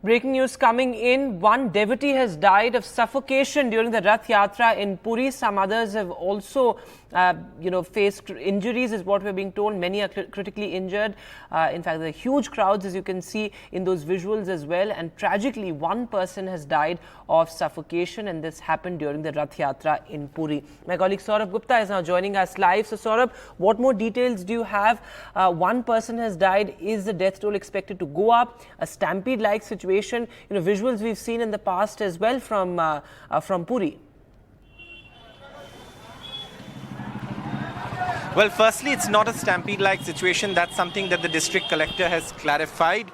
Breaking news coming in. One devotee has died of suffocation during the Rath Yatra in Puri. Some others have also, faced injuries, is what we're being told. Many are critically injured. In fact, there are huge crowds, as you can see in those visuals as well. And tragically, one person has died of suffocation, and this happened during the Rath Yatra in Puri. My colleague Saurabh Gupta is now joining us live. So, Saurabh, what more details do you have? One person has died. Is the death toll expected to go up? A stampede-like situation. Visuals we've seen in the past as well from Puri. Well, firstly, it's not a stampede-like situation. That's something that the district collector has clarified.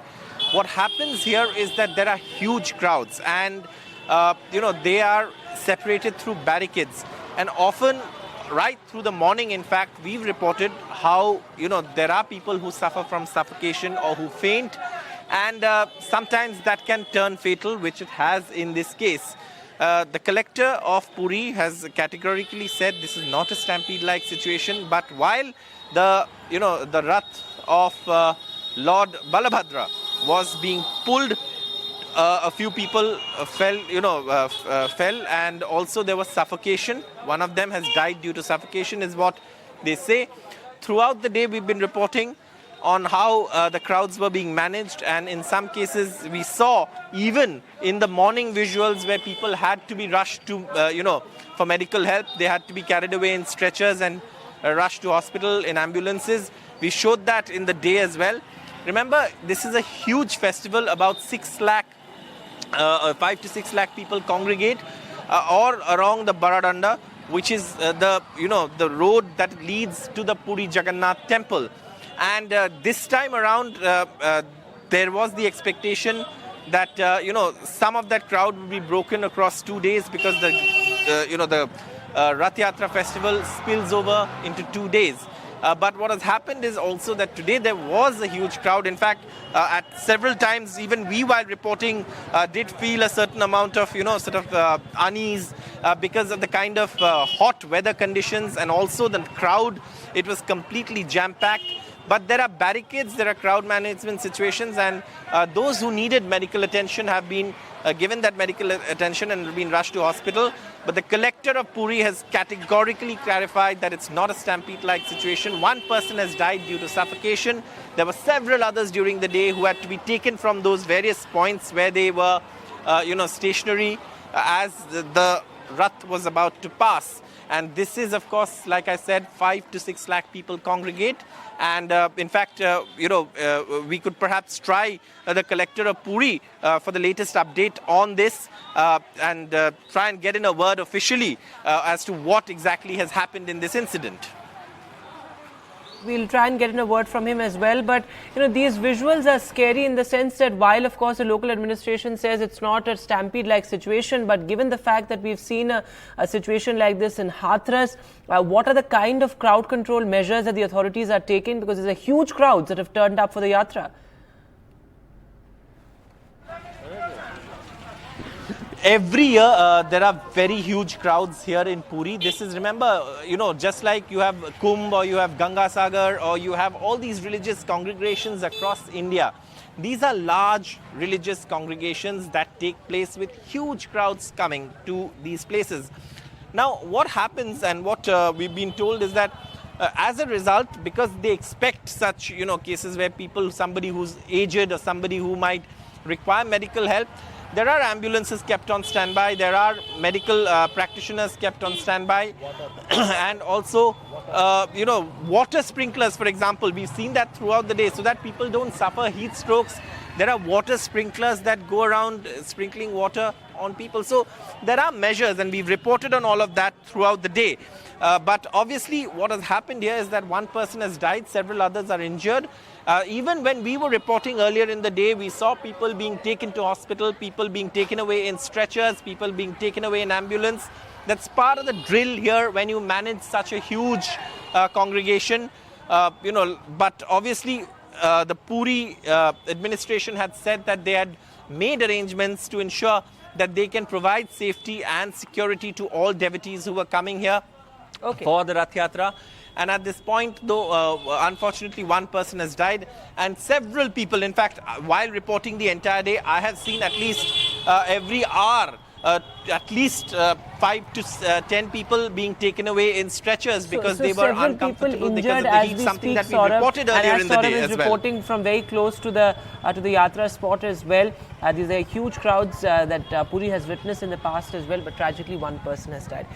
What happens here is that there are huge crowds, and they are separated through barricades, and often right through the morning, in fact, we've reported how there are people who suffer from suffocation or who faint. And sometimes that can turn fatal, which it has in this case. The collector of Puri has categorically said this is not a stampede-like situation. But while the Rath of Lord Balabhadra was being pulled, a few people fell, and also there was suffocation. One of them has died due to suffocation, is what they say. Throughout the day, we've been reporting on how the crowds were being managed, and in some cases we saw even in the morning visuals where people had to be rushed to for medical help. They had to be carried away in stretchers and rushed to hospital in ambulances. We showed that in the day as well. Remember, this is a huge festival. About 5 to 6 lakh people congregate or along the Baradanda, which is the road that leads to the Puri Jagannath temple. And this time around, there was the expectation that some of that crowd would be broken across 2 days, because the Rath Yatra festival spills over into 2 days. But what has happened is also that today there was a huge crowd. In fact, at several times, even we, while reporting, did feel a certain amount of unease because of the kind of hot weather conditions, and also the crowd. It was completely jam-packed. But there are barricades, there are crowd management situations, and those who needed medical attention have been given that medical attention and been rushed to hospital. But the collector of Puri has categorically clarified that it's not a stampede-like situation. One person has died due to suffocation. There were several others during the day who had to be taken from those various points where they were, stationary as the Rath was about to pass. And this is, of course, like I said, 5 to 6 lakh people congregate. And in fact, we could perhaps try the collector of Puri for the latest update on this and try and get in a word officially as to what exactly has happened in this incident. We'll try and get in a word from him as well. But, these visuals are scary in the sense that while, of course, the local administration says it's not a stampede-like situation, but given the fact that we've seen a situation like this in Hathras, what are the kind of crowd control measures that the authorities are taking? Because there's a huge crowds that have turned up for the Yatra. Every year, there are very huge crowds here in Puri. This is, remember, just like you have Kumbh, or you have Ganga Sagar, or you have all these religious congregations across India. These are large religious congregations that take place with huge crowds coming to these places. Now, what happens, and what we've been told, is that as a result, because they expect such, cases where somebody who's aged or somebody who might require medical help, there are ambulances kept on standby, there are medical practitioners kept on standby, and also, water sprinklers, for example. We've seen that throughout the day so that people don't suffer heat strokes. There are water sprinklers that go around sprinkling water on people. So there are measures, and we've reported on all of that throughout the day. But obviously, what has happened here is that one person has died, several others are injured. Even when we were reporting earlier in the day, we saw people being taken to hospital, people being taken away in stretchers, people being taken away in ambulance. That's part of the drill here when you manage such a huge congregation. But obviously, the Puri administration had said that they had made arrangements to ensure that they can provide safety and security to all devotees who were coming here for the Rath Yatra. And at this point, though, unfortunately, one person has died, and several people, in fact, while reporting the entire day, I have seen at least every hour at least 5 to 10 people being taken away in stretchers because they were uncomfortable because of the heat, something that we reported earlier in the day as well. And as Saurabh is reporting from very close to the Yatra spot as well. These are huge crowds that Puri has witnessed in the past as well, but tragically one person has died.